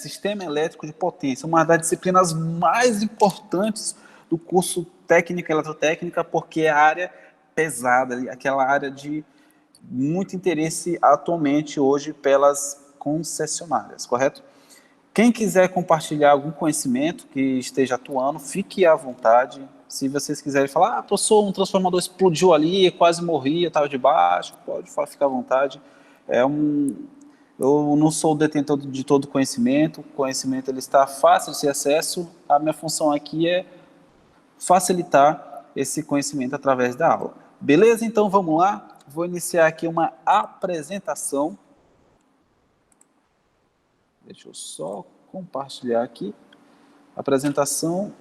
Sistema Elétrico de Potência, uma das disciplinas mais importantes do curso Técnica Eletrotécnica, porque é a área pesada, aquela área de muito interesse atualmente hoje pelas concessionárias, correto? Quem quiser compartilhar algum conhecimento que esteja atuando, fique à vontade. Se vocês quiserem falar, professor, um transformador explodiu ali, quase morri, eu estava debaixo, pode falar, fica à vontade. Eu não sou o detentor de todo conhecimento, o conhecimento ele está fácil de ser acesso, a minha função aqui é facilitar esse conhecimento através da aula. Beleza? Então vamos lá, vou iniciar aqui uma apresentação. Deixa eu só compartilhar aqui. Apresentação,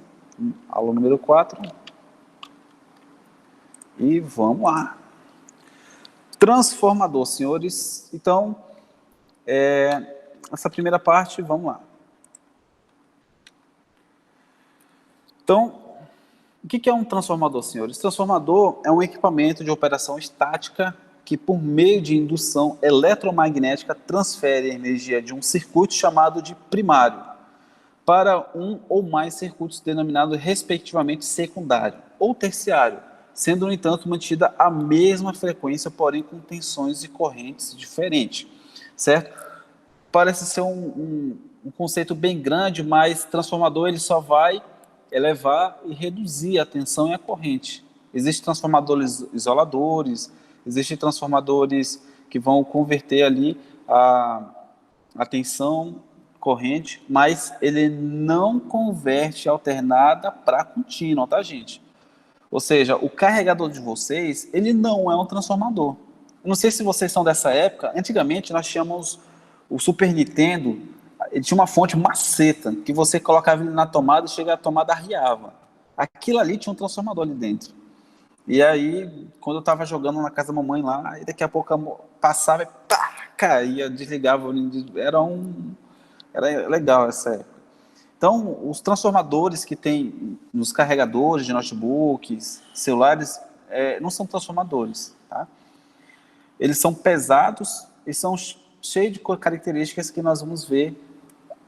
aula número 4. E vamos lá. Transformador, senhores. Então, essa primeira parte, vamos lá. Então, o que é um transformador, senhores? Transformador é um equipamento de operação estática que, por meio de indução eletromagnética, transfere a energia de um circuito chamado de primário para um ou mais circuitos denominados respectivamente secundário ou terciário, sendo, no entanto, mantida a mesma frequência, porém com tensões e correntes diferentes, certo? Parece ser um conceito bem grande, mas transformador ele só vai elevar e reduzir a tensão e a corrente. Existem transformadores isoladores, existem transformadores que vão converter ali a tensão, corrente, mas ele não converte alternada para contínua, tá, gente? Ou seja, o carregador de vocês, ele não é um transformador. Eu não sei se vocês são dessa época, antigamente nós tínhamos o Super Nintendo, ele tinha uma fonte maceta, que você colocava ele na tomada e chega a tomada arriava. Aquilo ali tinha um transformador ali dentro. E aí, quando eu estava jogando na casa da mamãe lá, e daqui a pouco passava e pá, caía, desligava. Era legal essa época. Então, os transformadores que tem nos carregadores de notebooks, celulares, não são transformadores, tá? Eles são pesados e são cheios de características que nós vamos ver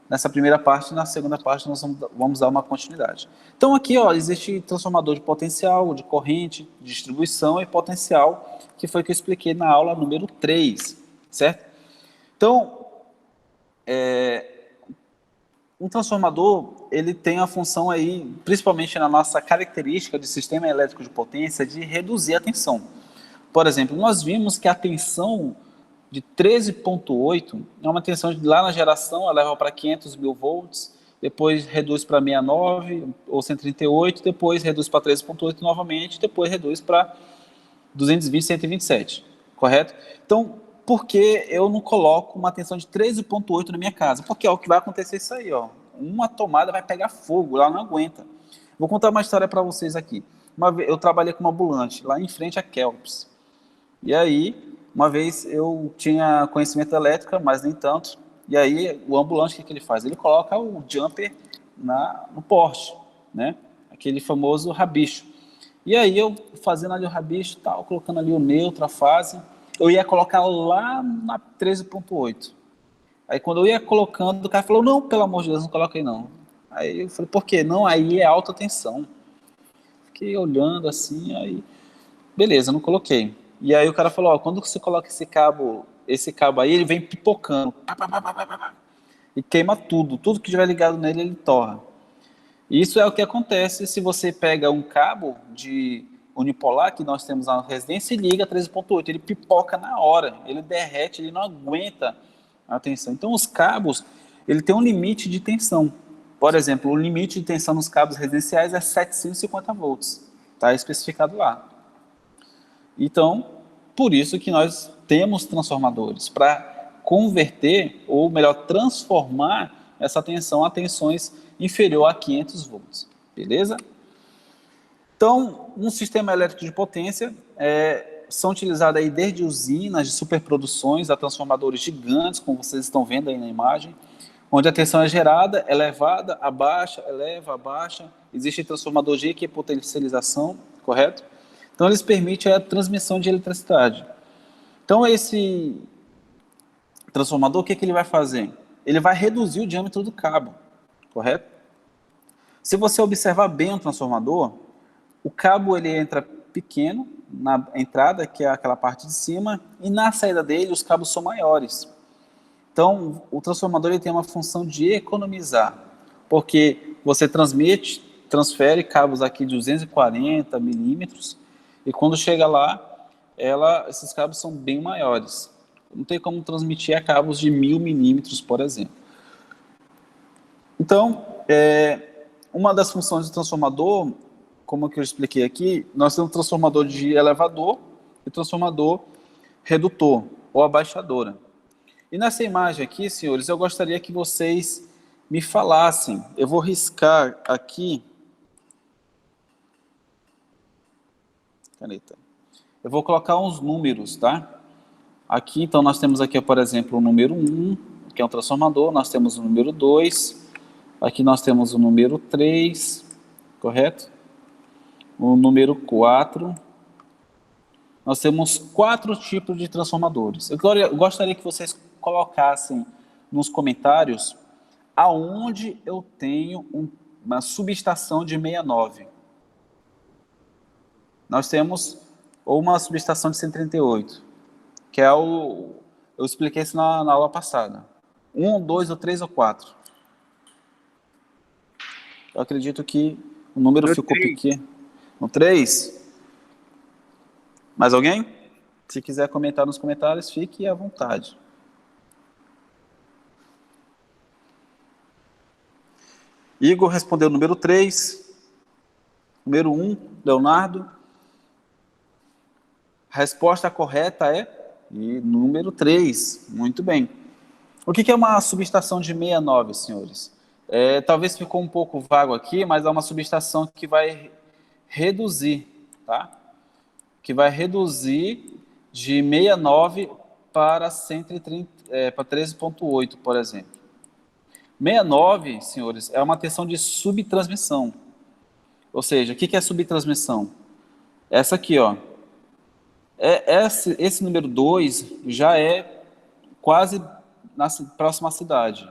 nessa primeira parte, e na segunda parte nós vamos dar uma continuidade. Então aqui, ó, existe transformador de potencial, de corrente, de distribuição e potencial, que foi o que eu expliquei na aula número 3, certo? Então, um transformador, ele tem a função aí, principalmente na nossa característica de sistema elétrico de potência, de reduzir a tensão. Por exemplo, nós vimos que a tensão de 13,8 é uma tensão de lá na geração, ela leva para 500 mil volts, depois reduz para 69 ou 138, depois reduz para 13,8 novamente, depois reduz para 220, 127, correto? Então, por que eu não coloco uma tensão de 13,8 na minha casa? Porque o que vai acontecer é isso aí, ó. Uma tomada vai pegar fogo, ela não aguenta. Vou contar uma história para vocês aqui. Uma vez, eu trabalhei com uma ambulante, lá em frente a Kelps. E aí, uma vez eu tinha conhecimento da elétrica, mas nem tanto. E aí, o ambulante, o que ele faz? Ele coloca o jumper no poste, né? Aquele famoso rabicho. E aí, eu fazendo ali o rabicho, tal, colocando ali o neutro, a fase, eu ia colocar lá na 13,8. Aí, quando eu ia colocando, o cara falou, não, pelo amor de Deus, não coloca aí não. Aí eu falei, por quê? Não, aí é alta tensão. Fiquei olhando assim, aí, beleza, não coloquei. E aí o cara falou, ó, quando você coloca esse cabo aí, ele vem pipocando. E queima tudo. Tudo que tiver ligado nele, ele torra. E isso é o que acontece se você pega um cabo de unipolar, que nós temos na residência, e liga 13,8. Ele pipoca na hora. Ele derrete, ele não aguenta a tensão. Então os cabos, ele tem um limite de tensão. Por exemplo, o limite de tensão nos cabos residenciais é 750 volts. Está especificado lá. Então, por isso que nós temos transformadores, para converter, ou melhor, transformar essa tensão a tensões inferior a 500 volts, beleza? Então, um sistema elétrico de potência são utilizados aí desde usinas de superproduções a transformadores gigantes, como vocês estão vendo aí na imagem, onde a tensão é gerada, elevada, abaixa, eleva, abaixa. Existe transformador de equipotencialização, correto? Então, eles permitem a transmissão de eletricidade. Então, esse transformador, o que ele vai fazer? ele vai reduzir o diâmetro do cabo, correto? Se você observar bem o transformador, o cabo ele entra pequeno na entrada, que é aquela parte de cima, e na saída dele os cabos são maiores. Então, o transformador ele tem uma função de economizar, porque você transfere cabos aqui de 240 milímetros, e quando chega lá, esses cabos são bem maiores. Não tem como transmitir a cabos de 1000 milímetros, por exemplo. Então, uma das funções do transformador, como que eu expliquei aqui, nós temos um transformador de elevador e transformador redutor, ou abaixadora. E nessa imagem aqui, senhores, eu gostaria que vocês me falassem. Eu vou riscar aqui. Caneta. Eu vou colocar uns números, tá? Aqui, então, nós temos aqui, por exemplo, o número 1, que é um transformador. Nós temos o número 2. Aqui nós temos o número 3, correto? O número 4. Nós temos 4 tipos de transformadores. Eu gostaria que vocês colocassem nos comentários aonde eu tenho uma subestação de 69. Nós temos uma subestação de 138, que é eu expliquei isso na aula passada. 1, 2, ou 3 ou 4. Eu acredito que o número ficou pequeno. No 3? Mais alguém? Se quiser comentar nos comentários, fique à vontade. Igor respondeu o número 3. Número 1, Leonardo. A resposta correta é número 3. Muito bem. O que é uma subestação de 69, senhores? Talvez ficou um pouco vago aqui, mas é uma subestação que vai reduzir, tá? Que vai reduzir de 69 para 130, para 13.8, por exemplo. 69, senhores, é uma tensão de subtransmissão. Ou seja, o que é subtransmissão? Essa aqui, ó. Esse número 2 já é quase próximo à cidade.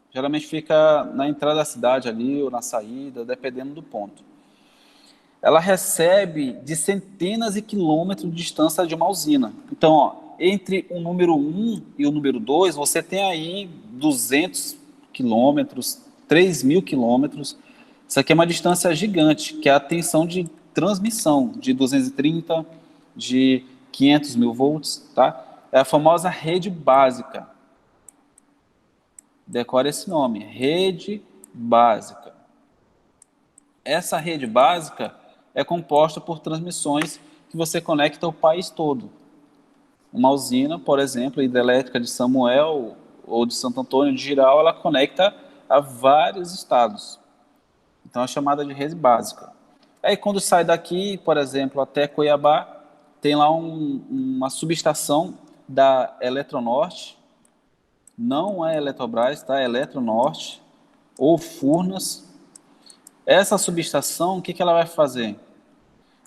Geralmente fica na entrada da cidade ali, ou na saída, dependendo do ponto. Ela recebe de centenas de quilômetros de distância de uma usina. Então, ó, entre o número 1 e o número 2, você tem aí 200 quilômetros, 3.000 quilômetros. Isso aqui é uma distância gigante, que é a tensão de transmissão de 230, de 500 mil volts, tá? É a famosa rede básica. Decore esse nome, rede básica. Essa rede básica é composta por transmissões que você conecta ao país todo. Uma usina, por exemplo, a hidrelétrica de Samuel ou de Santo Antônio de Giral, ela conecta a vários estados. Então é chamada de rede básica. Aí quando sai daqui, por exemplo, até Cuiabá, tem lá uma subestação da Eletronorte, não é Eletrobras, tá? É Eletronorte, ou Furnas. Essa subestação, o que ela vai fazer?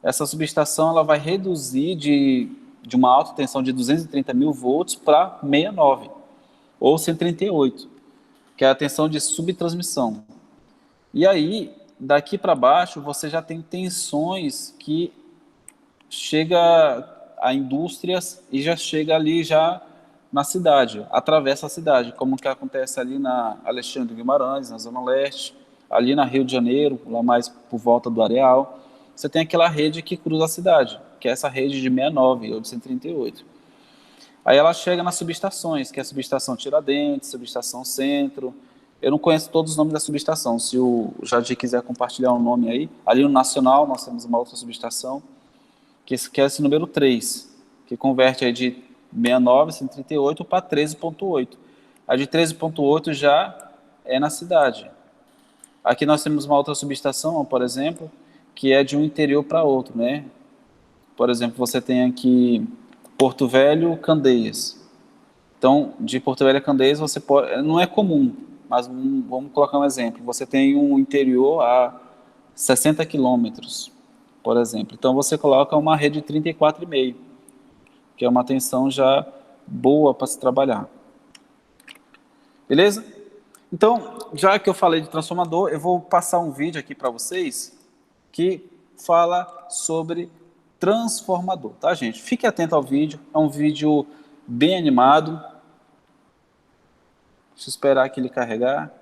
Essa subestação ela vai reduzir de uma alta tensão de 230 mil volts para 69, ou 138, que é a tensão de subtransmissão. E aí, daqui para baixo, você já tem tensões que chega a indústrias e já chega ali já na cidade, atravessa a cidade, como que acontece ali na Alexandre de Guimarães, na Zona Leste, ali na Rio de Janeiro, lá mais por volta do Areal. Você tem aquela rede que cruza a cidade, que é essa rede de 69 ou de 138. Aí ela chega nas subestações, que é a subestação Tiradentes, subestação Centro. Eu não conheço todos os nomes da subestação. Se o Jadir quiser compartilhar um nome aí. Ali no Nacional nós temos uma outra subestação, que é esse número 3, que converte aí de 69, 138 para 13.8. A de 13.8 já é na cidade. Aqui nós temos uma outra subestação, por exemplo, que é de um interior para outro, né? Por exemplo, você tem aqui Porto Velho, Candeias. Então, de Porto Velho a Candeias, você pode, não é comum, mas vamos colocar um exemplo. Você tem um interior a 60 quilômetros, por exemplo. Então, você coloca uma rede de 34,5, que é uma tensão já boa para se trabalhar. Beleza? Então, já que eu falei de transformador, eu vou passar um vídeo aqui para vocês que fala sobre transformador, tá, gente? Fique atento ao vídeo, é um vídeo bem animado. Deixa eu esperar aqui ele carregar.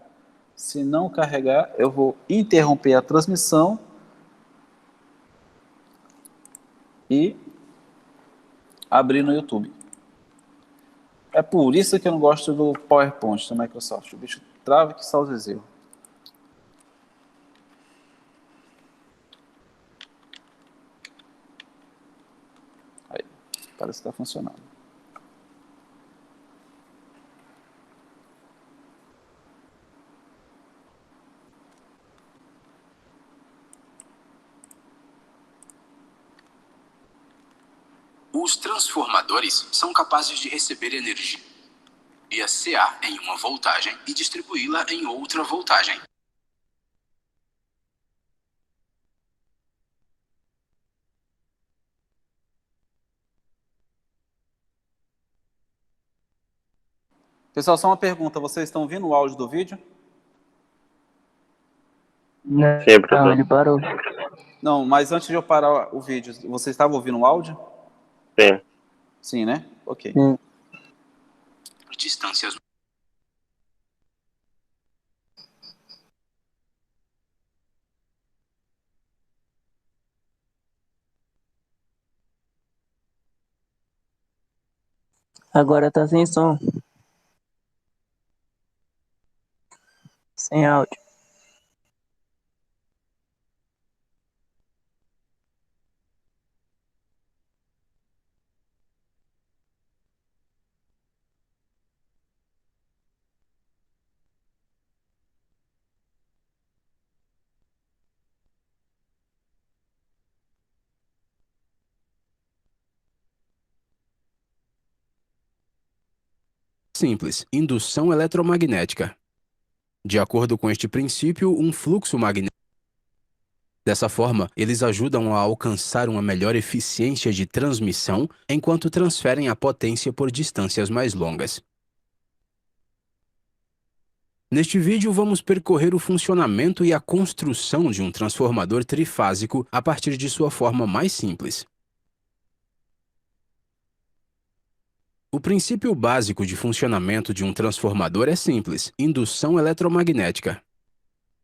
Se não carregar, eu vou interromper a transmissão e abrir no YouTube. É por isso que eu não gosto do PowerPoint da Microsoft. O bicho trava que só os erros. Aí, parece que está funcionando. Os transformadores são capazes de receber energia CA em uma voltagem e distribuí-la em outra voltagem. Pessoal, só uma pergunta. Vocês estão ouvindo o áudio do vídeo? Não, ele parou. Não, mas antes de eu parar o vídeo, você estava ouvindo o áudio? Sim. Sim, né? Ok. Sim. Distâncias. Agora tá sem som. Sem áudio. Simples, indução eletromagnética. De acordo com este princípio, um fluxo magnético. Dessa forma, eles ajudam a alcançar uma melhor eficiência de transmissão enquanto transferem a potência por distâncias mais longas. Neste vídeo, vamos percorrer o funcionamento e a construção de um transformador trifásico a partir de sua forma mais simples. O princípio básico de funcionamento de um transformador é simples: indução eletromagnética.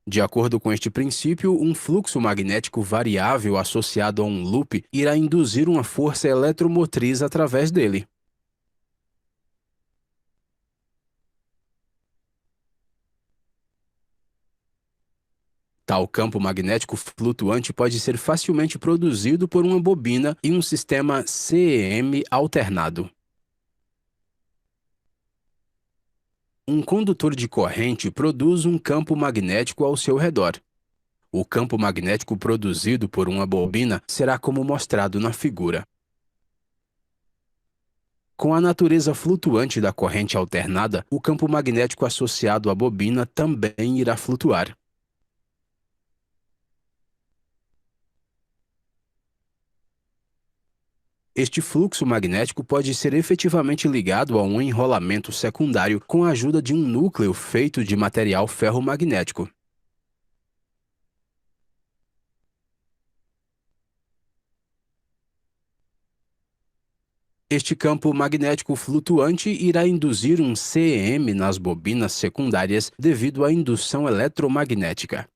De acordo com este princípio, um fluxo magnético variável associado a um loop irá induzir uma força eletromotriz através dele. Tal campo magnético flutuante pode ser facilmente produzido por uma bobina em um sistema CEM alternado. Um condutor de corrente produz um campo magnético ao seu redor. O campo magnético produzido por uma bobina será como mostrado na figura. Com a natureza flutuante da corrente alternada, o campo magnético associado à bobina também irá flutuar. Este fluxo magnético pode ser efetivamente ligado a um enrolamento secundário com a ajuda de um núcleo feito de material ferromagnético. Este campo magnético flutuante irá induzir um CEM nas bobinas secundárias devido à indução eletromagnética.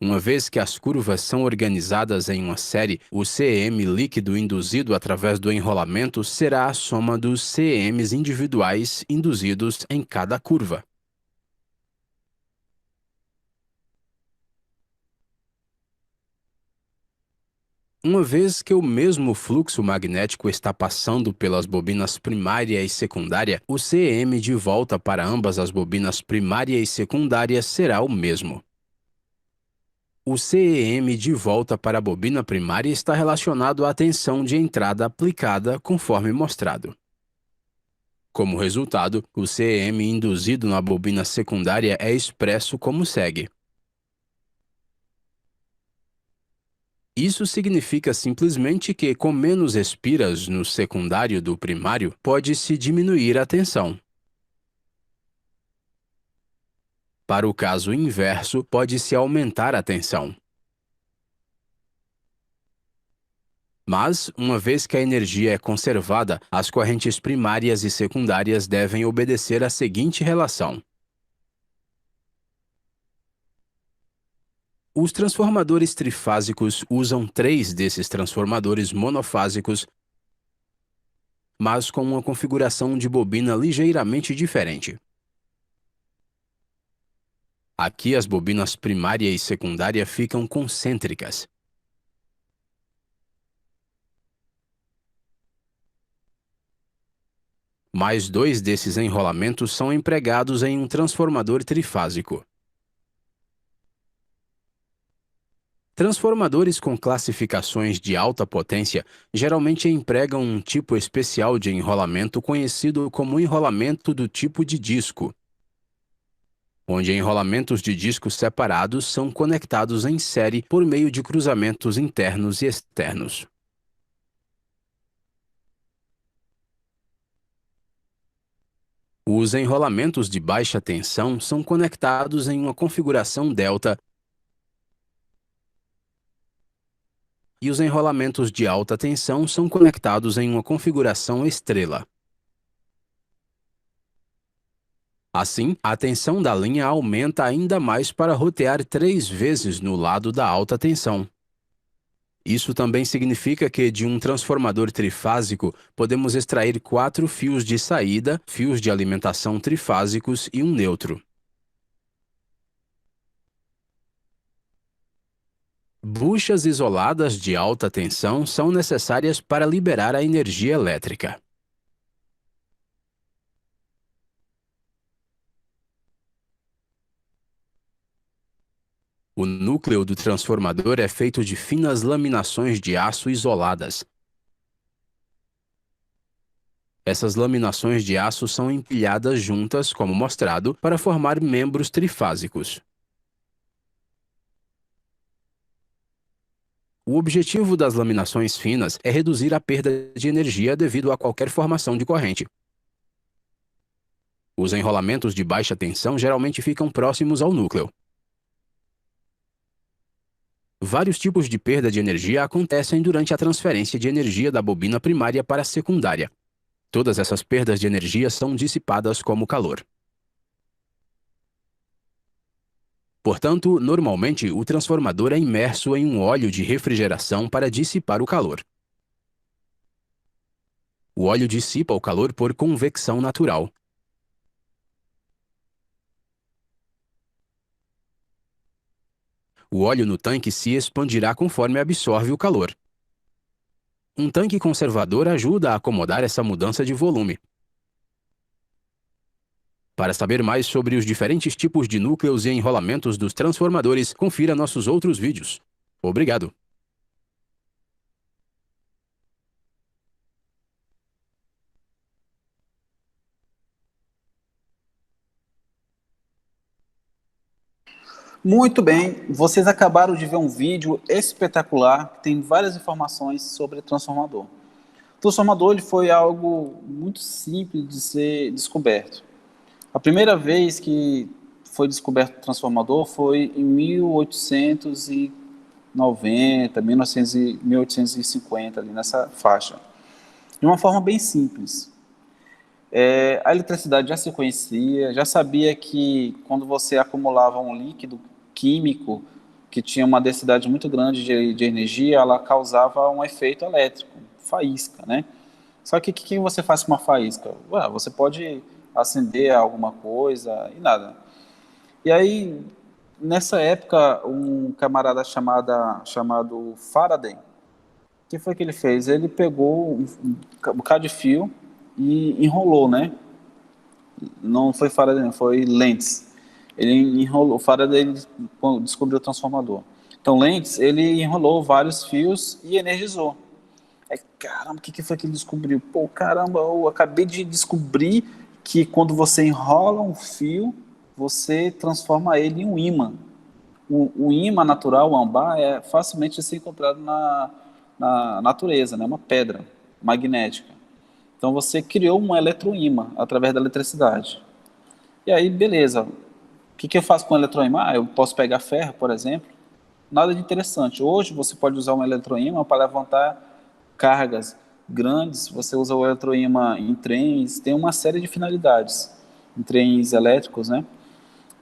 Uma vez que as curvas são organizadas em uma série, o CEM líquido induzido através do enrolamento será a soma dos CEMs individuais induzidos em cada curva. Uma vez que o mesmo fluxo magnético está passando pelas bobinas primária e secundária, o CEM de volta para ambas as bobinas primária e secundária será o mesmo. O CEM de volta para a bobina primária está relacionado à tensão de entrada aplicada, conforme mostrado. Como resultado, o CEM induzido na bobina secundária é expresso como segue. Isso significa simplesmente que, com menos espiras no secundário do primário, pode-se diminuir a tensão. Para o caso inverso, pode-se aumentar a tensão. Mas, uma vez que a energia é conservada, as correntes primárias e secundárias devem obedecer à seguinte relação. Os transformadores trifásicos usam 3 desses transformadores monofásicos, mas com uma configuração de bobina ligeiramente diferente. Aqui as bobinas primária e secundária ficam concêntricas. Mais 2 desses enrolamentos são empregados em um transformador trifásico. Transformadores com classificações de alta potência geralmente empregam um tipo especial de enrolamento conhecido como enrolamento do tipo de disco, onde enrolamentos de discos separados são conectados em série por meio de cruzamentos internos e externos. Os enrolamentos de baixa tensão são conectados em uma configuração delta e os enrolamentos de alta tensão são conectados em uma configuração estrela. Assim, a tensão da linha aumenta ainda mais para rotear 3 vezes no lado da alta tensão. Isso também significa que, de um transformador trifásico, podemos extrair 4 fios de saída, fios de alimentação trifásicos e um neutro. Buchas isoladas de alta tensão são necessárias para liberar a energia elétrica. O núcleo do transformador é feito de finas laminações de aço isoladas. Essas laminações de aço são empilhadas juntas, como mostrado, para formar membros trifásicos. O objetivo das laminações finas é reduzir a perda de energia devido a qualquer formação de corrente. Os enrolamentos de baixa tensão geralmente ficam próximos ao núcleo. Vários tipos de perda de energia acontecem durante a transferência de energia da bobina primária para a secundária. Todas essas perdas de energia são dissipadas como calor. Portanto, normalmente, o transformador é imerso em um óleo de refrigeração para dissipar o calor. O óleo dissipa o calor por convecção natural. O óleo no tanque se expandirá conforme absorve o calor. Um tanque conservador ajuda a acomodar essa mudança de volume. Para saber mais sobre os diferentes tipos de núcleos e enrolamentos dos transformadores, confira nossos outros vídeos. Obrigado! Muito bem, vocês acabaram de ver um vídeo espetacular que tem várias informações sobre transformador. O transformador ele foi algo muito simples de ser descoberto. A primeira vez que foi descoberto o transformador foi em 1890, 1850, ali nessa faixa. De uma forma bem simples. A eletricidade já se conhecia, já sabia que quando você acumulava um líquido químico que tinha uma densidade muito grande de energia, ela causava um efeito elétrico, faísca, né? Só que o que você faz com uma faísca? Ué, você pode acender alguma coisa e nada. E aí, nessa época, um camarada chamado Faraday, o que foi que ele fez? Ele pegou um bocado de fio e enrolou, né? Não foi Faraday, não, foi Lentz. Ele enrolou, o Faraday descobriu o transformador. Então, Lentz, ele enrolou vários fios e energizou. Aí, caramba, o que foi que ele descobriu? Pô, caramba, eu acabei de descobrir que quando você enrola um fio, você transforma ele em um ímã. o ímã natural, o âmbar, é facilmente de ser encontrado na natureza, né? Uma pedra magnética. Então você criou um eletroímã através da eletricidade. E aí, beleza. O que eu faço com o eletroímã? Eu posso pegar ferro, por exemplo. Nada de interessante. Hoje você pode usar um eletroímã para levantar cargas grandes. Você usa o eletroímã em trens. Tem uma série de finalidades em trens elétricos, né?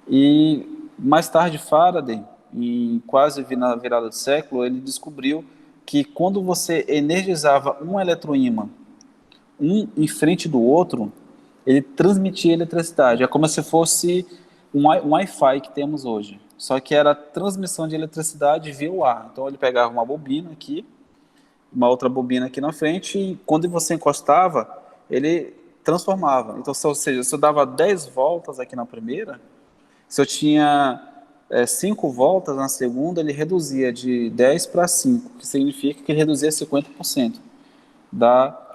E mais tarde Faraday, em quase na virada do século, ele descobriu que quando você energizava um eletroímã um em frente do outro, ele transmitia eletricidade. É como se fosse um Wi-Fi que temos hoje. Só que era transmissão de eletricidade via o ar. Então ele pegava uma bobina aqui, uma outra bobina aqui na frente, e quando você encostava, ele transformava. Então, ou seja, se eu dava 10 voltas aqui na primeira, se eu tinha 5 voltas na segunda, ele reduzia de 10 para 5, que significa que ele reduzia 50% da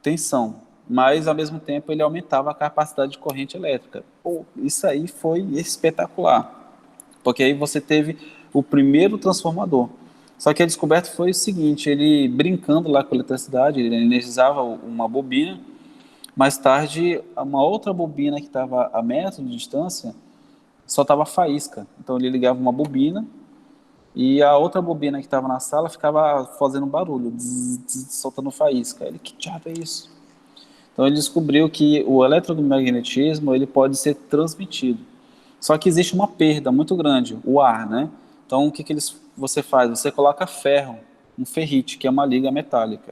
tensão, mas ao mesmo tempo ele aumentava a capacidade de corrente elétrica. Pô, isso aí foi espetacular, porque aí você teve o primeiro transformador. Só que a descoberta foi o seguinte, ele brincando lá com a eletricidade, ele energizava uma bobina, mais tarde uma outra bobina que estava a metro de distância soltava faísca, então ele ligava uma bobina e a outra bobina que estava na sala ficava fazendo barulho, soltando faísca. Ele, que diabo é isso? Então ele descobriu que o eletromagnetismo ele pode ser transmitido. Só que existe uma perda muito grande, o ar, né? Então o que você faz? Você coloca ferro, um ferrite, que é uma liga metálica.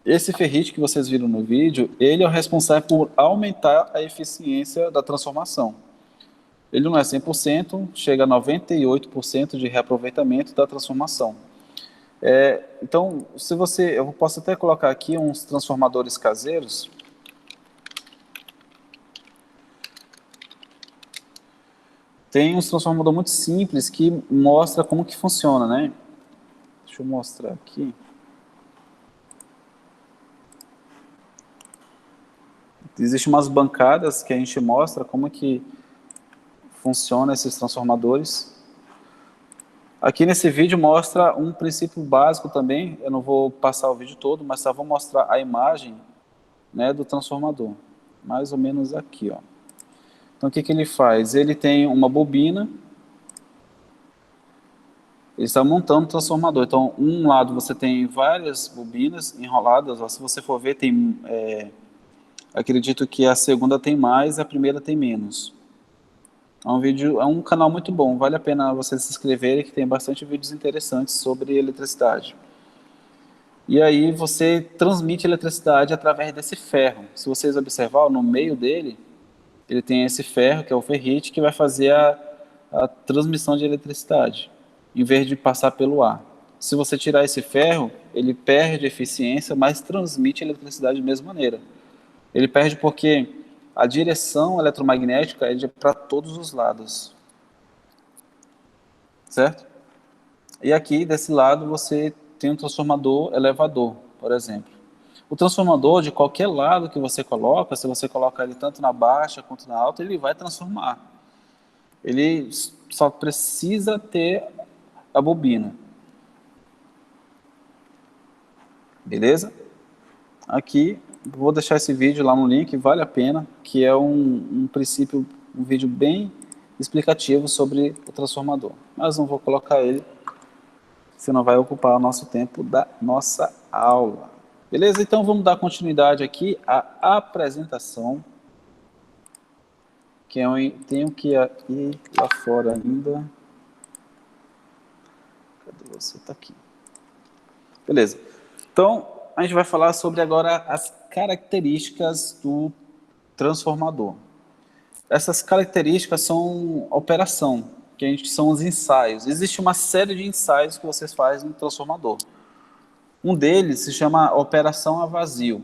Esse ferrite que vocês viram no vídeo, ele é o responsável por aumentar a eficiência da transformação. Ele não é 100%, chega a 98% de reaproveitamento da transformação. Então, eu posso até colocar aqui uns transformadores caseiros. Tem um transformador muito simples que mostra como que funciona, né? Deixa eu mostrar aqui. Existem umas bancadas que a gente mostra como que funciona esses transformadores. Aqui nesse vídeo mostra um princípio básico também, eu não vou passar o vídeo todo, mas só vou mostrar a imagem, né, do transformador, mais ou menos aqui, ó. Então o que ele faz? Ele tem uma bobina, ele está montando o transformador, então um lado você tem várias bobinas enroladas, ó, se você for ver tem, acredito que a segunda tem mais, a primeira tem menos. É um canal muito bom, vale a pena vocês se inscreverem, que tem bastante vídeos interessantes sobre eletricidade. E aí você transmite eletricidade através desse ferro. Se vocês observarem, no meio dele, ele tem esse ferro, que é o ferrite, que vai fazer a transmissão de eletricidade, em vez de passar pelo ar. Se você tirar esse ferro, ele perde eficiência, mas transmite eletricidade da mesma maneira. Ele perde porque a direção eletromagnética é para todos os lados, certo? E aqui, desse lado, você tem um transformador elevador, por exemplo. O transformador, de qualquer lado que você coloca, se você colocar ele tanto na baixa quanto na alta, ele vai transformar. Ele só precisa ter a bobina. Beleza? Aqui, vou deixar esse vídeo lá no link, vale a pena, que é um princípio, um vídeo bem explicativo sobre o transformador. Mas não vou colocar ele, senão vai ocupar o nosso tempo da nossa aula. Beleza? Então vamos dar continuidade aqui à apresentação, que eu tenho que ir lá fora ainda. Cadê você? Está aqui. Beleza. Então, a gente vai falar sobre agora as características do transformador. Essas características são a operação, são os ensaios. Existe uma série de ensaios que vocês fazem no transformador. Um deles se chama operação a vazio.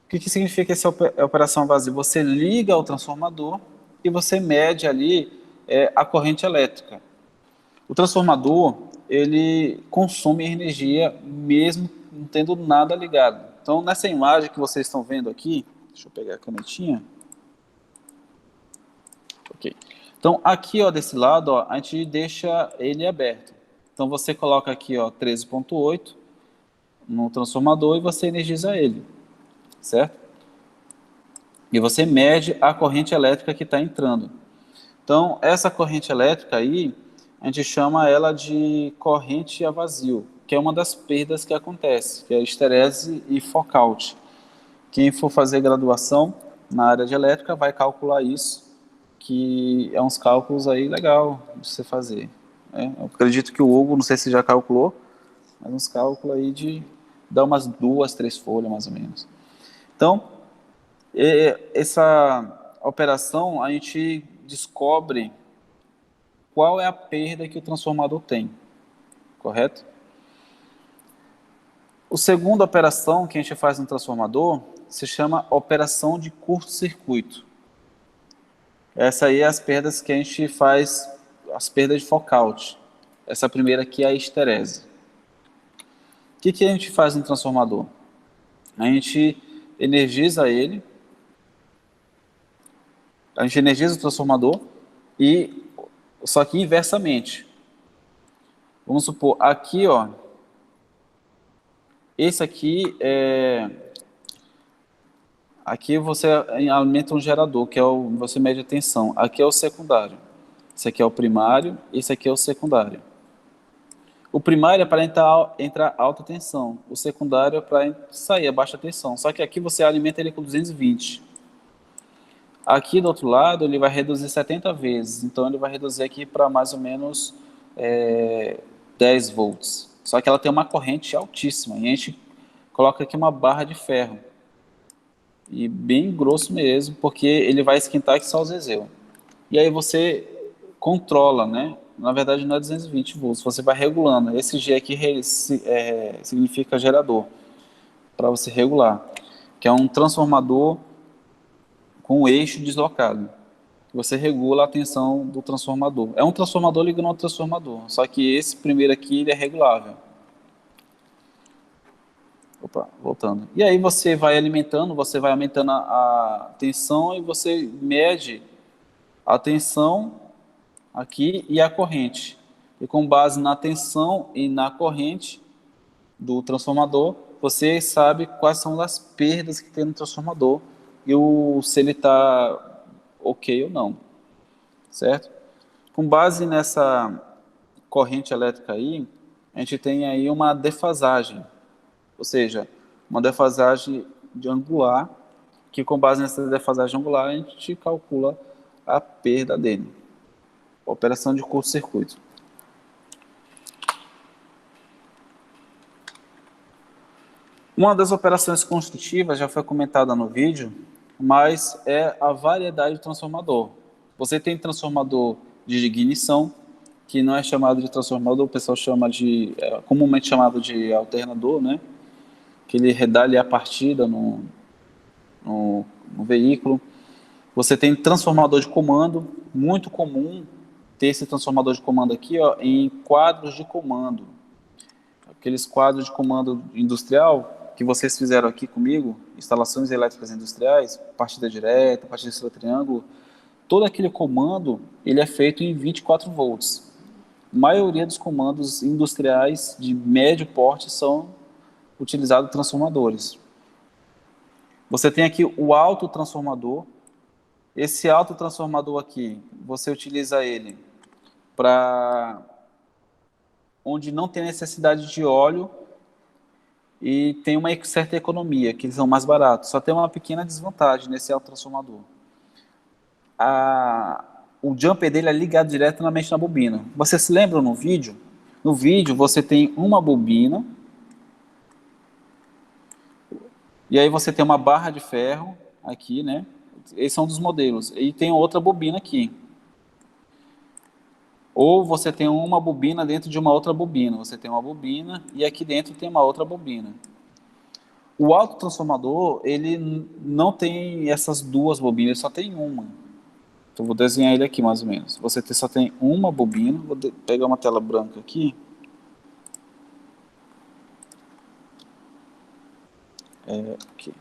O que significa essa operação a vazio? Você liga o transformador e você mede ali a corrente elétrica. O transformador, ele consome energia mesmo não tendo nada ligado. Então, nessa imagem que vocês estão vendo aqui, deixa eu pegar a canetinha. Ok. Então, aqui, ó, desse lado, ó, a gente deixa ele aberto. Então, você coloca aqui, ó, 13.8 no transformador e você energiza ele, certo? E você mede a corrente elétrica que está entrando. Então, essa corrente elétrica aí, a gente chama ela de corrente a vazio, que é uma das perdas que acontece, que é esterese e Foucault. Quem for fazer graduação na área de elétrica vai calcular isso, que é uns cálculos aí legal de você fazer, né? Eu acredito que o Hugo, não sei se já calculou, mas uns cálculos aí de dar umas 2, 3 folhas mais ou menos. Então, essa operação a gente descobre qual é a perda que o transformador tem, correto? A segunda operação que a gente faz no transformador se chama operação de curto-circuito. Essa aí é as perdas que a gente faz, as perdas de Foucault. Essa primeira aqui é a esterese. O que a gente faz no transformador? A gente energiza ele, a gente energiza o transformador, e só que inversamente. Vamos supor, aqui, ó, esse aqui é... Aqui você alimenta um gerador, que é você mede a tensão. Aqui é o secundário. Esse aqui é o primário, esse aqui é o secundário. O primário é para entrar alta tensão, o secundário é para sair a baixa tensão. Só que aqui você alimenta ele com 220. Aqui do outro lado ele vai reduzir 70 vezes, então ele vai reduzir aqui para mais ou menos 10 volts. Só que ela tem uma corrente altíssima, e a gente coloca aqui uma barra de ferro. E bem grosso mesmo, porque ele vai esquentar aqui só o Zezéu. E aí você controla, né? Na verdade não é 220 volts, você vai regulando. Esse G aqui significa gerador, para você regular, que é um transformador com o eixo deslocado. Você regula a tensão do transformador. É um transformador ligando ao transformador, só que esse primeiro aqui ele é regulável. Opa, voltando. E aí você vai alimentando, você vai aumentando a tensão e você mede a tensão aqui e a corrente. E com base na tensão e na corrente do transformador, você sabe quais são as perdas que tem no transformador e se ele está ok ou não, certo? Com base nessa corrente elétrica aí, a gente tem aí uma defasagem, ou seja, uma defasagem de angular, que com base nessa defasagem angular a gente calcula a perda dele. Operação de curto-circuito. Uma das operações construtivas já foi comentada no vídeo, mas é a variedade de transformador. Você tem transformador de ignição, que não é chamado de transformador, o pessoal chama comumente chamado de alternador, né? Que ele dá ali a partida no veículo. Você tem transformador de comando, muito comum ter esse transformador de comando aqui, ó, em quadros de comando. Aqueles quadros de comando industrial que vocês fizeram aqui comigo, instalações elétricas industriais, partida direta, partida triângulo, todo aquele comando ele é feito em 24 volts. A maioria dos comandos industriais de médio porte são utilizados transformadores. Você tem aqui o autotransformador. Esse autotransformador aqui, você utiliza ele para onde não tem necessidade de óleo e tem uma certa economia, que eles são mais baratos. Só tem uma pequena desvantagem nesse autotransformador. O jumper dele é ligado diretamente na bobina. Você se lembra no vídeo? No vídeo você tem uma bobina e aí você tem uma barra de ferro aqui, né? Esses são dos modelos. E tem outra bobina aqui. Ou você tem uma bobina dentro de uma outra bobina. Você tem uma bobina e aqui dentro tem uma outra bobina. O autotransformador, ele não tem essas duas bobinas, ele só tem uma. Então, vou desenhar ele aqui mais ou menos. Você só tem uma bobina. Vou pegar uma tela branca aqui. Aqui.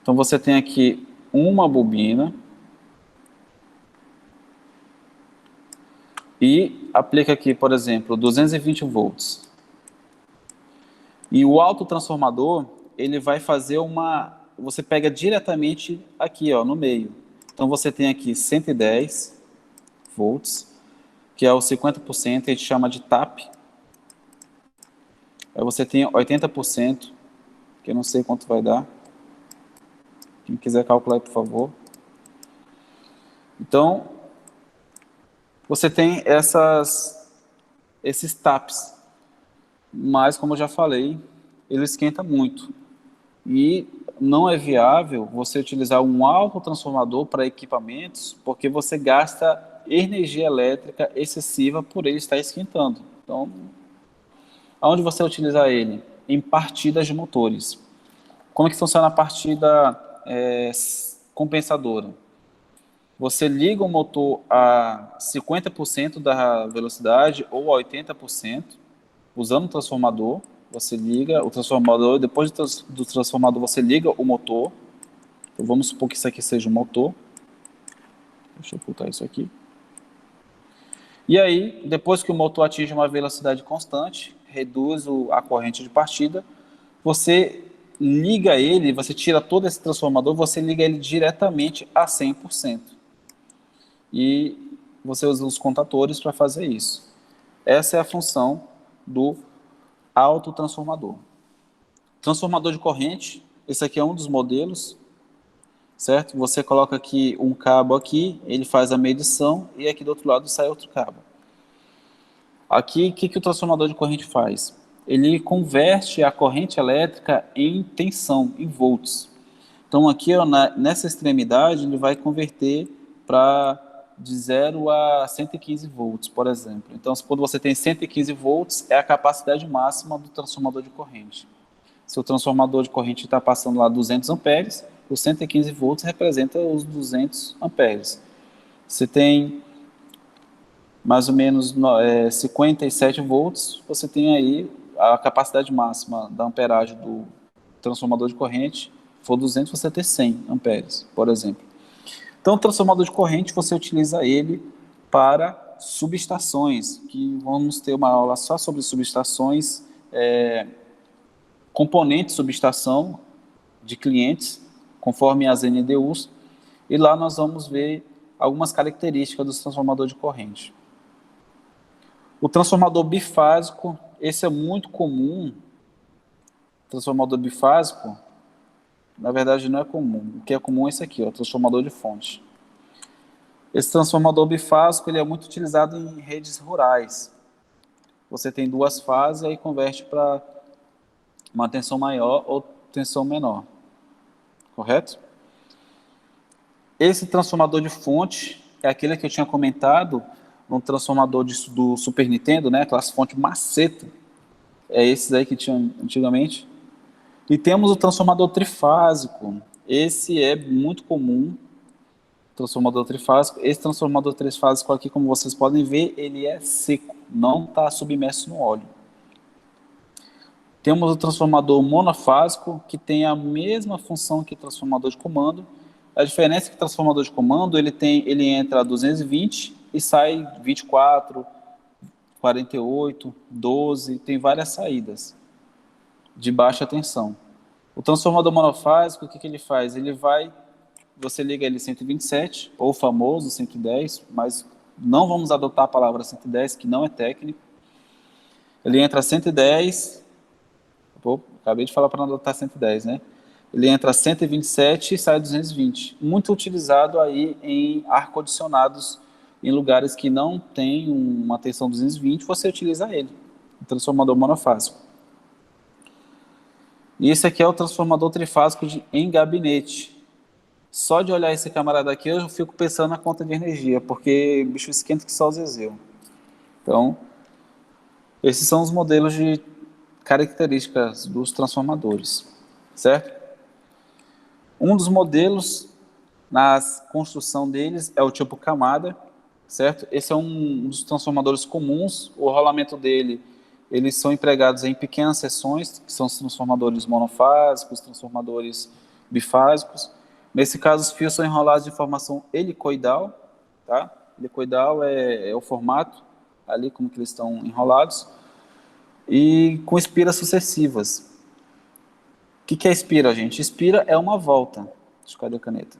Então, você tem aqui uma bobina. e aplica aqui, por exemplo, 220 volts. E o autotransformador, ele vai fazer você pega diretamente aqui, ó, no meio. Então você tem aqui 110 volts, que é o 50%, a gente chama de TAP. Aí você tem 80%, que eu não sei quanto vai dar. Quem quiser calcular aí, por favor. Então, você tem esses TAPs. Mas, como eu já falei, ele esquenta muito. E não é viável você utilizar um autotransformador para equipamentos, porque você gasta energia elétrica excessiva por ele estar esquentando. Então, aonde você vai utilizar ele? Em partidas de motores. Como é que funciona a partida compensadora? Você liga o motor a 50% da velocidade ou a 80%, usando o transformador. Você liga o transformador, depois do transformador você liga o motor. Então, vamos supor que isso aqui seja o motor. Deixa eu ocultar isso aqui. E aí, depois que o motor atinge uma velocidade constante, reduz a corrente de partida, você liga ele, você tira todo esse transformador, você liga ele diretamente a 100%. E você usa os contatores para fazer isso. Essa é a função do autotransformador. Transformador de corrente, esse aqui é um dos modelos, certo? Você coloca aqui um cabo aqui, ele faz a medição e aqui do outro lado sai outro cabo. Aqui, o que o transformador de corrente faz? Ele converte a corrente elétrica em tensão, em volts. Então aqui, ó, nessa extremidade, ele vai converter de 0 a 115 volts, por exemplo. Então, quando você tem 115 volts, é a capacidade máxima do transformador de corrente. Se o transformador de corrente está passando lá 200 amperes, os 115 volts representa os 200 amperes. Você tem mais ou menos 57 volts, você tem aí a capacidade máxima da amperagem do transformador de corrente. Se for 200, você tem 100 amperes, por exemplo. Então, o transformador de corrente, você utiliza ele para subestações, que vamos ter uma aula só sobre subestações, componentes de subestação de clientes, conforme as NDUs, e lá nós vamos ver algumas características do transformador de corrente. O transformador bifásico, esse é muito comum. Transformador bifásico, na verdade não é comum. O que é comum é esse aqui, ó, transformador de fonte. Esse transformador bifásico, ele é muito utilizado em redes rurais. Você tem duas fases e aí converte para uma tensão maior ou tensão menor. Correto? Esse transformador de fonte é aquele que eu tinha comentado, um transformador do Super Nintendo, né? Aquelas fontes maceta. É esses aí que tinham antigamente. E temos o transformador trifásico. Esse é muito comum, transformador trifásico. Esse transformador trifásico aqui, como vocês podem ver, ele é seco, não está submerso no óleo. Temos o transformador monofásico, que tem a mesma função que o transformador de comando. A diferença é que o transformador de comando, ele entra a 220 e sai 24, 48, 12, tem várias saídas de baixa tensão. O transformador monofásico, o que ele faz? Você liga ele 127, ou o famoso 110, mas não vamos adotar a palavra 110, que não é técnico. Ele entra a 110, acabei de falar para não adotar 110, né? Ele entra a 127 e sai a 220. Muito utilizado aí em ar-condicionados, em lugares que não tem uma tensão 220, você utiliza ele, o transformador monofásico. E esse aqui é o transformador trifásico em gabinete. Só de olhar esse camarada aqui, eu fico pensando na conta de energia, porque o bicho esquenta que só o Zezéu. Então, esses são os modelos de características dos transformadores, certo? Um dos modelos, na construção deles, é o tipo camada, certo? Esse é um dos transformadores comuns. O rolamento dele, eles são empregados em pequenas seções, que são os transformadores monofásicos, transformadores bifásicos. Nesse caso, os fios são enrolados de formação helicoidal, tá? Helicoidal é o formato. ali como que eles estão enrolados, e com espiras sucessivas. O que é espira, gente? Espira é uma volta. Deixa eu cadê a caneta?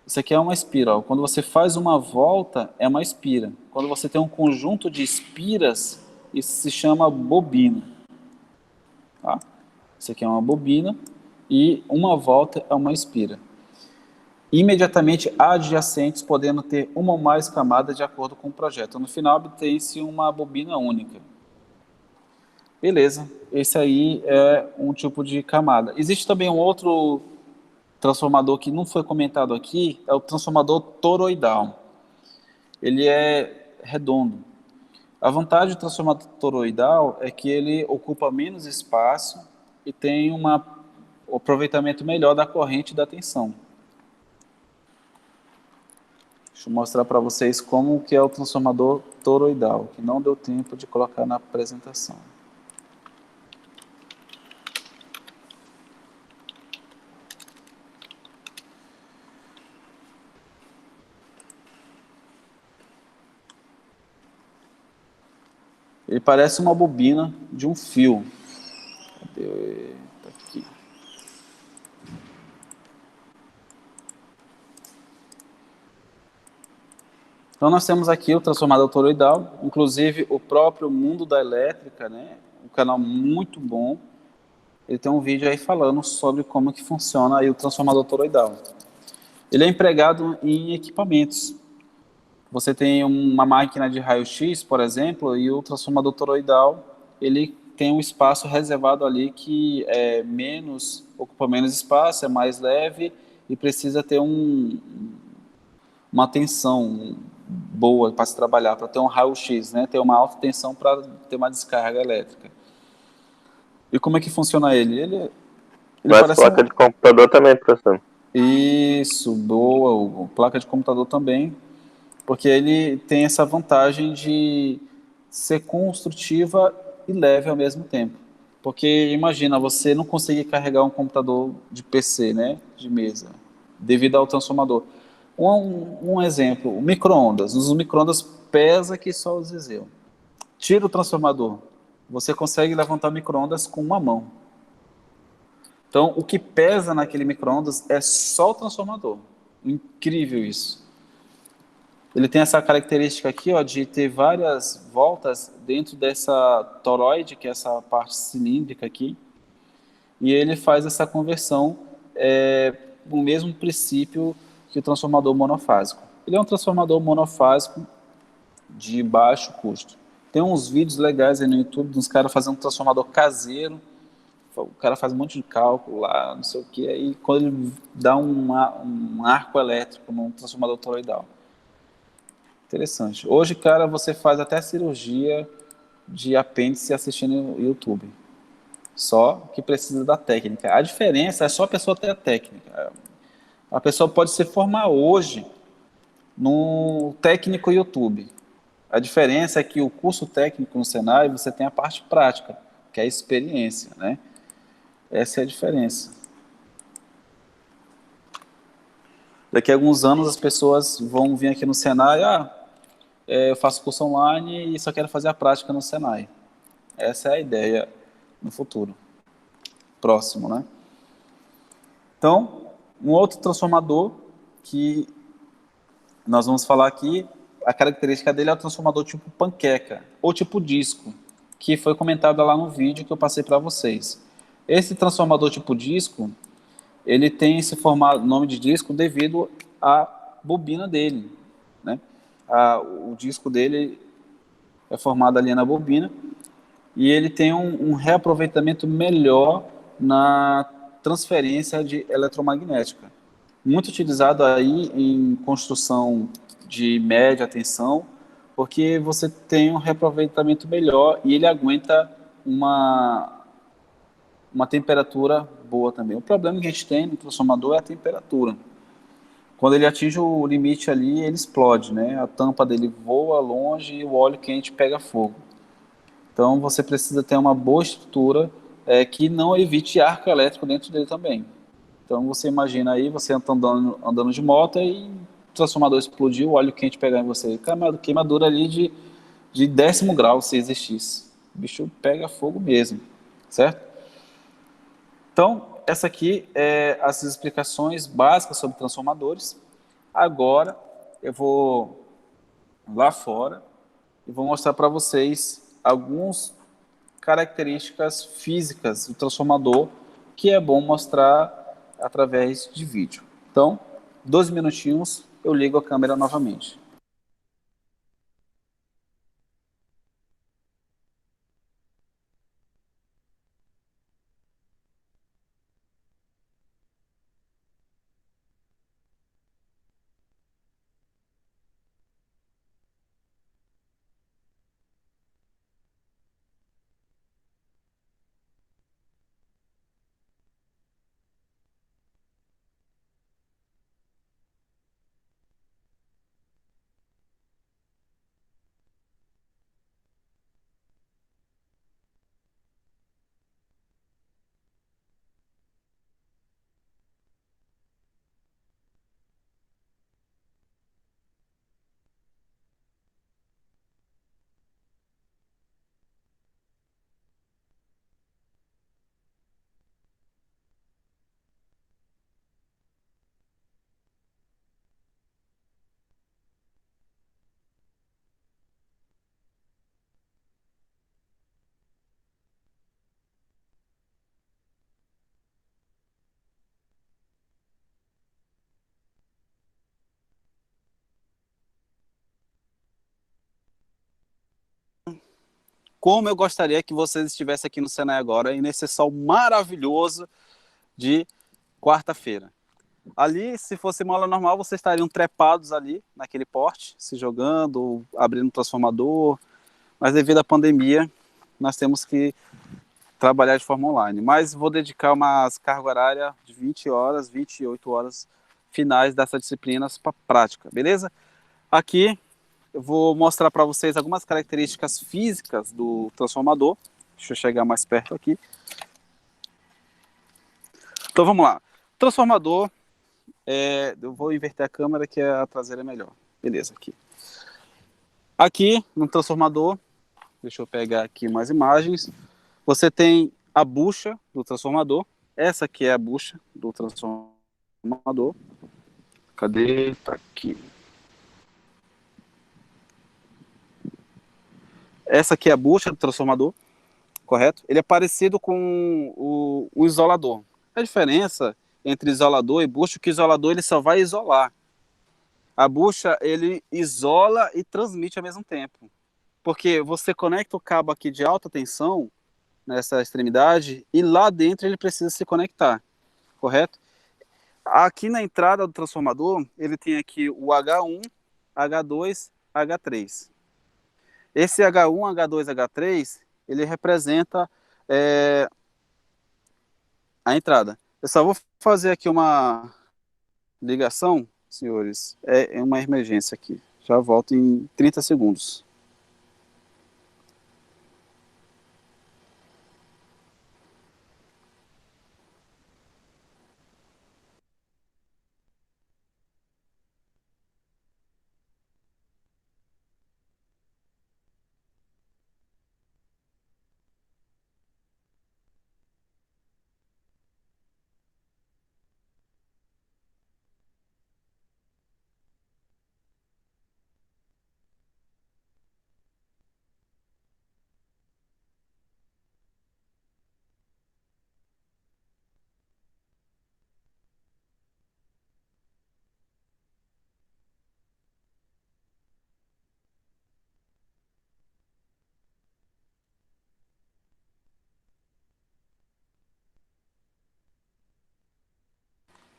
Isso aqui é uma espira. Ó. Quando você faz uma volta, é uma espira. Quando você tem um conjunto de espiras, isso se chama bobina. Tá? Isso aqui é uma bobina e uma volta é uma espira. Imediatamente adjacentes, podendo ter uma ou mais camadas de acordo com o projeto. No final, obtém-se uma bobina única. Beleza, esse aí é um tipo de camada. Existe também um outro transformador que não foi comentado aqui, é o transformador toroidal. Ele é redondo. A vantagem do transformador toroidal é que ele ocupa menos espaço e tem um aproveitamento melhor da corrente e da tensão. Deixa eu mostrar para vocês como que é o transformador toroidal, que não deu tempo de colocar na apresentação. Ele parece uma bobina de um fio. Cadê? Tá aqui. Então nós temos aqui o transformador toroidal, inclusive o próprio Mundo da Elétrica, né? Um canal muito bom. Ele tem um vídeo aí falando sobre como que funciona aí o transformador toroidal. Ele é empregado em equipamentos. Você tem uma máquina de raio-x, por exemplo, e o transformador toroidal, ele tem um espaço reservado ali que ocupa menos espaço, é mais leve e precisa ter uma tensão boa para se trabalhar, para ter um raio-x, né? Ter uma alta tensão para ter uma descarga elétrica. E como é que funciona ele? Ele Mas parece placa de computador também, professor. Isso, boa, Hugo. Placa de computador também, porque ele tem essa vantagem de ser construtiva e leve ao mesmo tempo. Porque imagina, você não conseguir carregar um computador de PC, né, de mesa, devido ao transformador. Um exemplo, o micro-ondas. Os micro-ondas pesa que só o Zezéu. Tira o transformador, você consegue levantar o micro-ondas com uma mão. Então, o que pesa naquele micro-ondas é só o transformador. Incrível isso. Ele tem essa característica aqui, ó, de ter várias voltas dentro dessa toroide, que é essa parte cilíndrica aqui, e ele faz essa conversão no mesmo princípio que o transformador monofásico. Ele é um transformador monofásico de baixo custo. Tem uns vídeos legais aí no YouTube dos caras fazendo um transformador caseiro. O cara faz um monte de cálculo lá, não sei o que, aí quando ele dá um arco elétrico num transformador toroidal. Interessante. Hoje, cara, você faz até cirurgia de apêndice assistindo no YouTube. Só que precisa da técnica. A diferença é só a pessoa ter a técnica. A pessoa pode se formar hoje no técnico YouTube. A diferença é que o curso técnico no Senai, você tem a parte prática, que é a experiência, né? Essa é a diferença. Daqui a alguns anos as pessoas vão vir aqui no Senai, eu faço curso online e só quero fazer a prática no Senai. Essa é a ideia no futuro. Próximo, né? Então, um outro transformador que nós vamos falar aqui, a característica dele é o transformador tipo panqueca, ou tipo disco, que foi comentado lá no vídeo que eu passei para vocês. Esse transformador tipo disco, ele tem esse nome de disco devido à bobina dele, né? O disco dele é formado ali na bobina e ele tem um reaproveitamento melhor na transferência de eletromagnética. Muito utilizado aí em construção de média tensão, porque você tem um reaproveitamento melhor e ele aguenta uma temperatura boa também. O problema que a gente tem no transformador é a temperatura. Quando ele atinge o limite ali, ele explode, né? A tampa dele voa longe e o óleo quente pega fogo. Então você precisa ter uma boa estrutura que não evite arco elétrico dentro dele também. Então você imagina aí, você andando de moto e o transformador explodiu, o óleo quente pegar em você. Queimadura ali de de 10º grau se existisse. O bicho pega fogo mesmo, certo? Então, essa aqui é as explicações básicas sobre transformadores. Agora, eu vou lá fora e vou mostrar para vocês algumas características físicas do transformador que é bom mostrar através de vídeo. Então, 2 minutinhos, eu ligo a câmera novamente. Como eu gostaria que vocês estivessem aqui no Senai agora e nesse sol maravilhoso de quarta-feira. Ali, se fosse uma aula normal, vocês estariam trepados ali naquele porte, se jogando, abrindo um transformador, mas devido à pandemia, nós temos que trabalhar de forma online. Mas vou dedicar uma carga horária de 20 horas, 28 horas finais dessas disciplinas para prática, beleza? Aqui eu vou mostrar para vocês algumas características físicas do transformador. Deixa eu chegar mais perto aqui. Então vamos lá. Transformador, eu vou inverter a câmera que a traseira é melhor. Beleza, aqui. Aqui no transformador, deixa eu pegar aqui mais imagens. Você tem a bucha do transformador. Essa aqui é a bucha do transformador. Cadê? Tá aqui. Essa aqui é a bucha do transformador, correto? Ele é parecido com o isolador. A diferença entre isolador e bucha é que o isolador ele só vai isolar. A bucha ele isola e transmite ao mesmo tempo. Porque você conecta o cabo aqui de alta tensão nessa extremidade e lá dentro ele precisa se conectar, correto? Aqui na entrada do transformador ele tem aqui o H1, H2, H3. Esse H1, H2, H3, ele representa a entrada. Eu só vou fazer aqui uma ligação, senhores. É uma emergência aqui. Já volto em 30 segundos.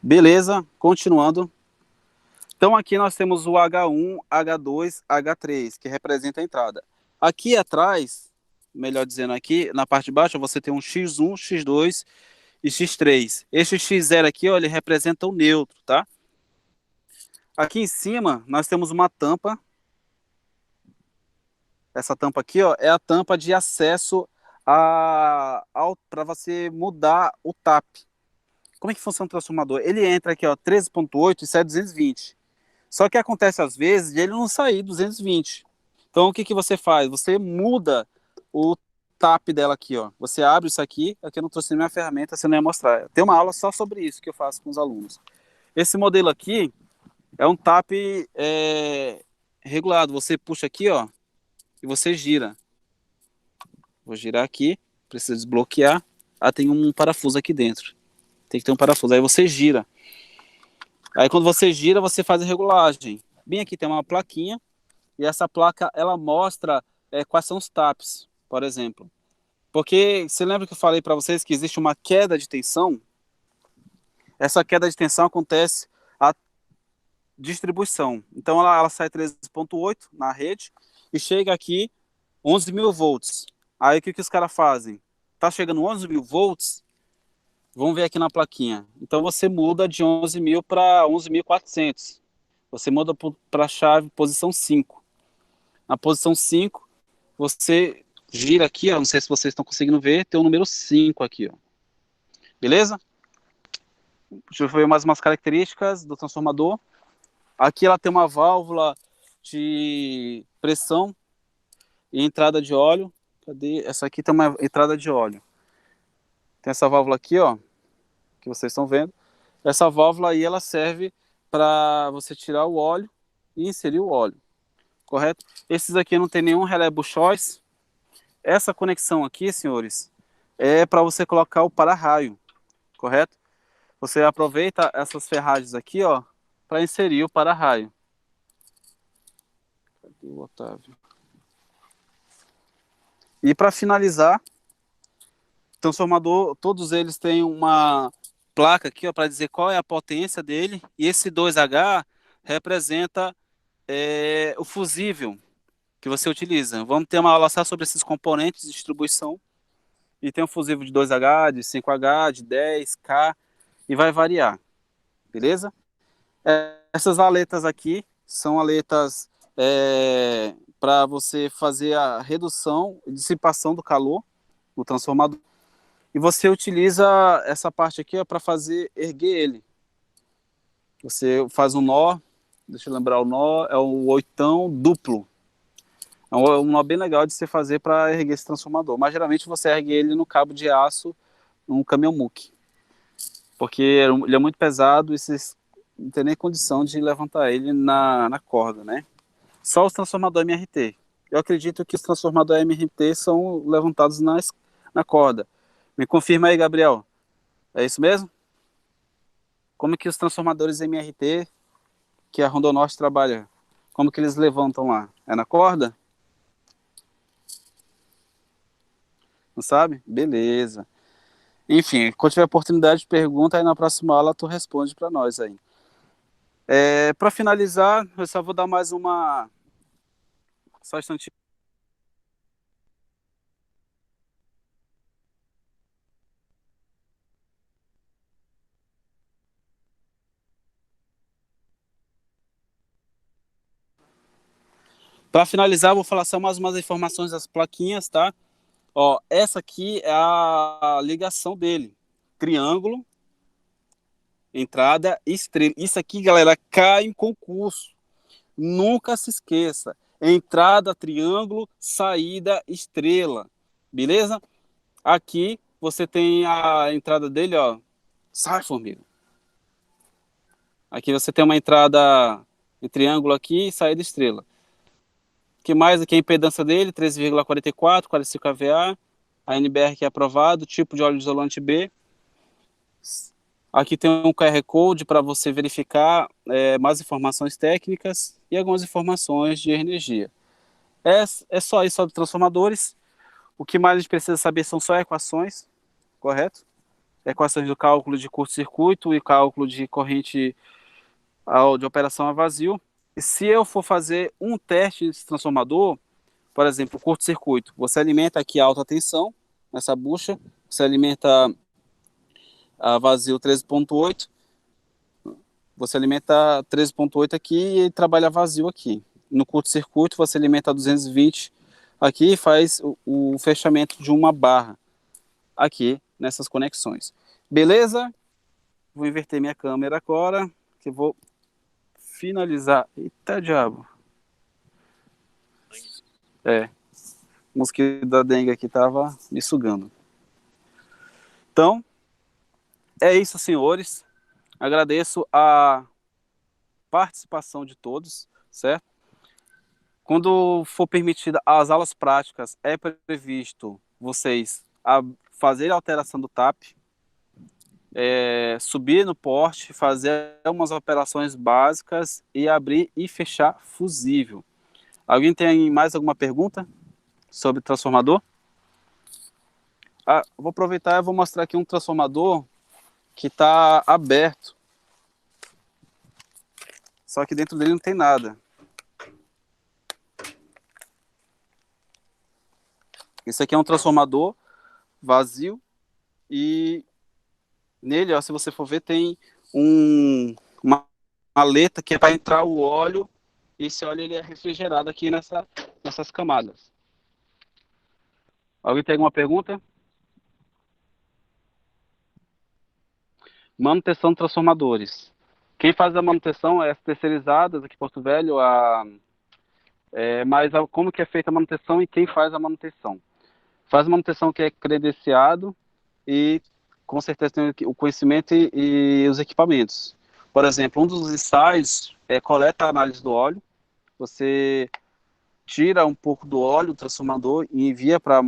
Beleza, continuando. Então aqui nós temos o H1, H2, H3, que representa a entrada. Aqui atrás, melhor dizendo aqui, na parte de baixo, você tem um X1, X2 e X3. Este X0 aqui, ó, ele representa o neutro, tá? Aqui em cima, nós temos uma tampa. Essa tampa aqui, ó, é a tampa de acesso para você mudar o TAP. Como é que funciona o transformador? Ele entra aqui, ó, 13.8 e sai 220. Só que acontece às vezes de ele não sair 220. Então, o que que você faz? Você muda o tap dela aqui, ó. Você abre isso aqui eu não trouxe nenhuma ferramenta, você não ia mostrar. Tem uma aula só sobre isso que eu faço com os alunos. Esse modelo aqui é um tap regulado. Você puxa aqui, ó, e você gira. Vou girar aqui, precisa desbloquear. Ah, tem um parafuso aqui dentro. Tem que ter um parafuso. Aí você gira. Aí quando você gira, você faz a regulagem. Bem aqui tem uma plaquinha, e essa placa, ela mostra quais são os taps, por exemplo. Porque, você lembra que eu falei para vocês que existe uma queda de tensão? Essa queda de tensão acontece a distribuição. Então, ela sai 13,8 na rede e chega aqui 11.000 volts. Aí, o que, que os caras fazem? Tá chegando 11.000 volts, vamos ver aqui na plaquinha. Então, você muda de 11.000 para 11.400. Você muda para a chave posição 5. Na posição 5, você gira aqui, ó, não sei se vocês estão conseguindo ver, tem o número 5 aqui, ó. Beleza? Deixa eu ver mais umas características do transformador. Aqui ela tem uma válvula de pressão e entrada de óleo. Cadê? Essa aqui tem uma entrada de óleo. Tem essa válvula aqui, ó, que vocês estão vendo. Essa válvula aí, ela serve para você tirar o óleo e inserir o óleo. Correto? Esses aqui não tem nenhum relé Buchholz. Essa conexão aqui, senhores, é para você colocar o para-raio. Correto? Você aproveita essas ferragens aqui, ó, para inserir o para-raio. Cadê o Otávio? E para finalizar, o transformador, todos eles têm uma placa aqui, ó, para dizer qual é a potência dele. E esse 2H representa o fusível que você utiliza. Vamos ter uma aula só sobre esses componentes de distribuição. E tem um fusível de 2H, de 5H, de 10K, e vai variar. Beleza? Essas aletas aqui são aletas para você fazer a redução e dissipação do calor no transformador. E você utiliza essa parte aqui para fazer erguer ele. Você faz um nó, deixa eu lembrar o nó, é o oitão duplo. É um nó bem legal de você fazer para erguer esse transformador. Mas geralmente você ergue ele no cabo de aço, num caminhão muque. Porque ele é muito pesado e vocês não tem nem condição de levantar ele na corda, né? Só os transformadores MRT. Eu acredito que os transformadores MRT são levantados na corda. Me confirma aí, Gabriel. É isso mesmo? Como que os transformadores MRT que a Rondonor trabalha, como que eles levantam lá? É na corda? Não sabe? Beleza. Enfim, quando tiver oportunidade de pergunta, aí na próxima aula tu responde para nós aí. Para finalizar, eu só vou dar mais uma... Só um instantinho. Para finalizar, eu vou falar só mais umas informações das plaquinhas, tá? Ó, essa aqui é a ligação dele. Triângulo, entrada, estrela. Isso aqui, galera, cai em concurso. Nunca se esqueça. Entrada, triângulo, saída, estrela. Beleza? Aqui você tem a entrada dele, ó. Sai, formiga. Aqui você tem uma entrada em triângulo aqui e saída estrela. O que mais aqui? A impedância dele, 13,44, 45 kVA. A NBR que é aprovado, tipo de óleo isolante B. Aqui tem um QR Code para você verificar mais informações técnicas e algumas informações de energia. É só isso sobre transformadores. O que mais a gente precisa saber são só equações, correto? Equações do cálculo de curto-circuito e cálculo de corrente de operação a vazio. E se eu for fazer um teste desse transformador, por exemplo, curto-circuito, você alimenta aqui a alta tensão, nessa bucha, você alimenta a vazio 13,8, você alimenta 13,8 aqui e trabalha vazio aqui. No curto-circuito, você alimenta 220 aqui e faz o fechamento de uma barra aqui nessas conexões. Beleza? Vou inverter minha câmera agora, que eu vou finalizar. Eita, diabo. É, o mosquito da dengue aqui tava me sugando. Então, é isso, senhores. Agradeço a participação de todos, certo? Quando for permitida as aulas práticas, é previsto vocês fazer a alteração do TAP, subir no porte, fazer umas operações básicas e abrir e fechar fusível. Alguém tem mais alguma pergunta sobre transformador? Vou aproveitar e vou mostrar aqui um transformador que está aberto. Só que dentro dele não tem nada. Esse aqui é um transformador vazio e nele, ó, se você for ver, tem uma maleta que é para entrar o óleo, e esse óleo ele é refrigerado aqui nessas camadas. Alguém tem alguma pergunta? Manutenção de transformadores. Quem faz a manutenção é as terceirizadas aqui em Porto Velho, mas como que é feita a manutenção e quem faz a manutenção? Faz a manutenção que é credenciado e com certeza tem o conhecimento e os equipamentos. Por exemplo, um dos ensaios é coleta a análise do óleo. Você tira um pouco do óleo do transformador e envia para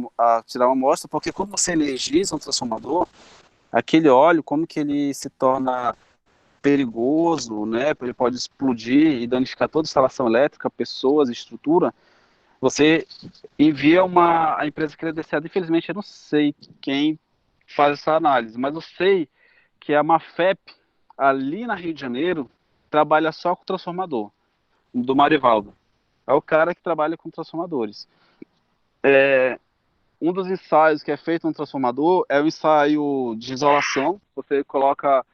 tirar uma amostra, porque quando você energiza um transformador, aquele óleo, como que ele se torna perigoso, né? Ele pode explodir e danificar toda a instalação elétrica, pessoas, estrutura. Você envia a empresa credenciada, infelizmente eu não sei quem faz essa análise, mas eu sei que a Mafep, ali na Rio de Janeiro, trabalha só com transformador, do Marivaldo. É o cara que trabalha com transformadores. Um dos ensaios que é feito no transformador é o ensaio de isolação. Você coloca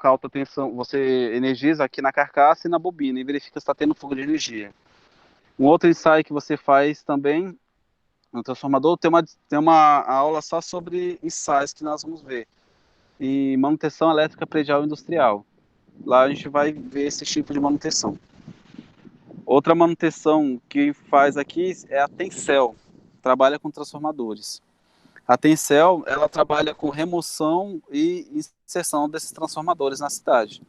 alta tensão, você energiza aqui na carcaça e na bobina e verifica se está tendo fuga de energia. Um outro ensaio que você faz também no transformador, tem uma aula só sobre ensaios que nós vamos ver. E manutenção elétrica predial industrial. Lá a gente vai ver esse tipo de manutenção. Outra manutenção que faz aqui é a Tencel, trabalha com transformadores. A Tencel, ela trabalha com remoção e inserção desses transformadores na cidade.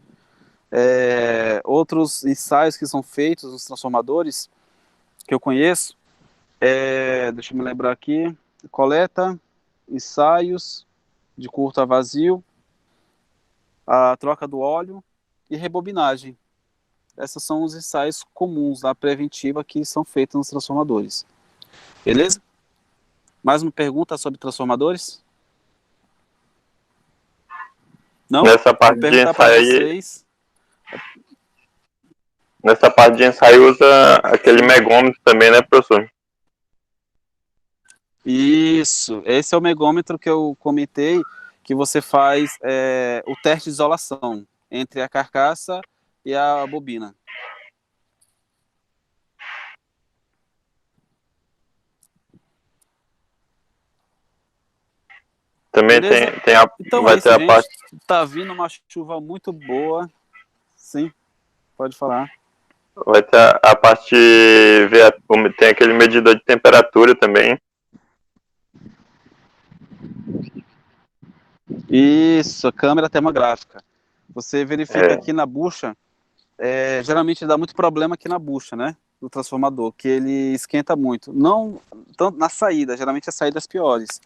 Outros ensaios que são feitos nos transformadores, que eu conheço, deixa eu me lembrar aqui, coleta, ensaios de curto a vazio, a troca do óleo e rebobinagem. Esses são os ensaios comuns da preventiva que são feitos nos transformadores. Beleza? Mais uma pergunta sobre transformadores? Não? Nessa parte de ensaio, nessa parte de ensaio usa aquele megômetro também, né, professor? Isso, esse é o megômetro que eu comentei, que você faz o teste de isolação entre a carcaça e a bobina. Também então vai ter a gente, parte... tá vindo uma chuva muito boa. Sim, pode falar. Vai ter a parte... Tem aquele medidor de temperatura também. Isso, a câmera termográfica. Você verifica aqui na bucha, geralmente dá muito problema aqui na bucha, né? Do transformador, que ele esquenta muito. Não tanto na saída, geralmente as saídas piores.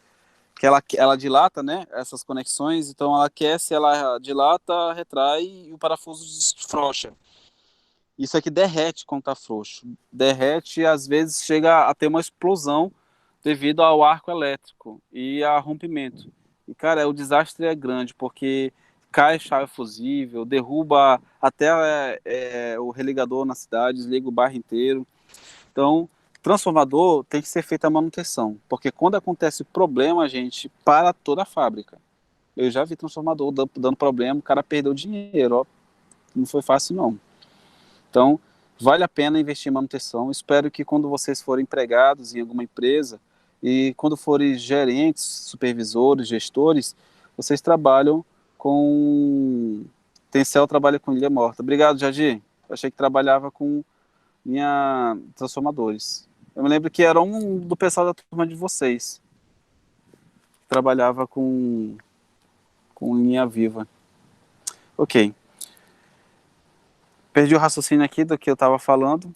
Que ela dilata, né? Essas conexões, então ela aquece, ela dilata, retrai e o parafuso desfrouxa. Isso aqui derrete quando tá frouxo. Derrete e às vezes chega a ter uma explosão devido ao arco elétrico e a rompimento. E, cara, o desastre é grande, porque cai chave fusível, derruba até o religador na cidade, desliga o bairro inteiro. Então, transformador tem que ser feita a manutenção, porque quando acontece problema, gente, para toda a fábrica. Eu já vi transformador dando problema, o cara perdeu dinheiro, ó. Não foi fácil, não. Então, vale a pena investir em manutenção. Espero que quando vocês forem empregados em alguma empresa e quando forem gerentes, supervisores, gestores, vocês trabalham com... Tencel trabalha com ilha morta. Obrigado, Jadir. Eu achei que trabalhava com linha transformadores. Eu me lembro que era um do pessoal da turma de vocês, que trabalhava com linha viva. Ok. Perdi o raciocínio aqui do que eu estava falando,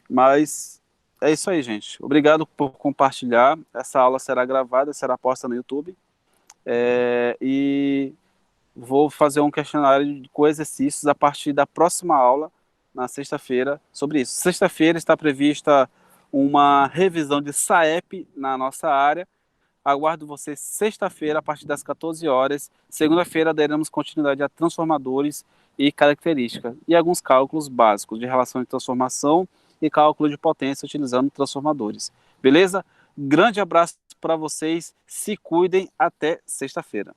mas é isso aí, gente. Obrigado por compartilhar. Essa aula será gravada, será posta no YouTube. E vou fazer um questionário com exercícios a partir da próxima aula, na sexta-feira, sobre isso. Sexta-feira está prevista uma revisão de SAEP na nossa área. Aguardo vocês sexta-feira, a partir das 14 horas. Segunda-feira, daremos continuidade a transformadores e características, e alguns cálculos básicos de relação de transformação e cálculo de potência utilizando transformadores. Beleza? Grande abraço para vocês, se cuidem, até sexta-feira.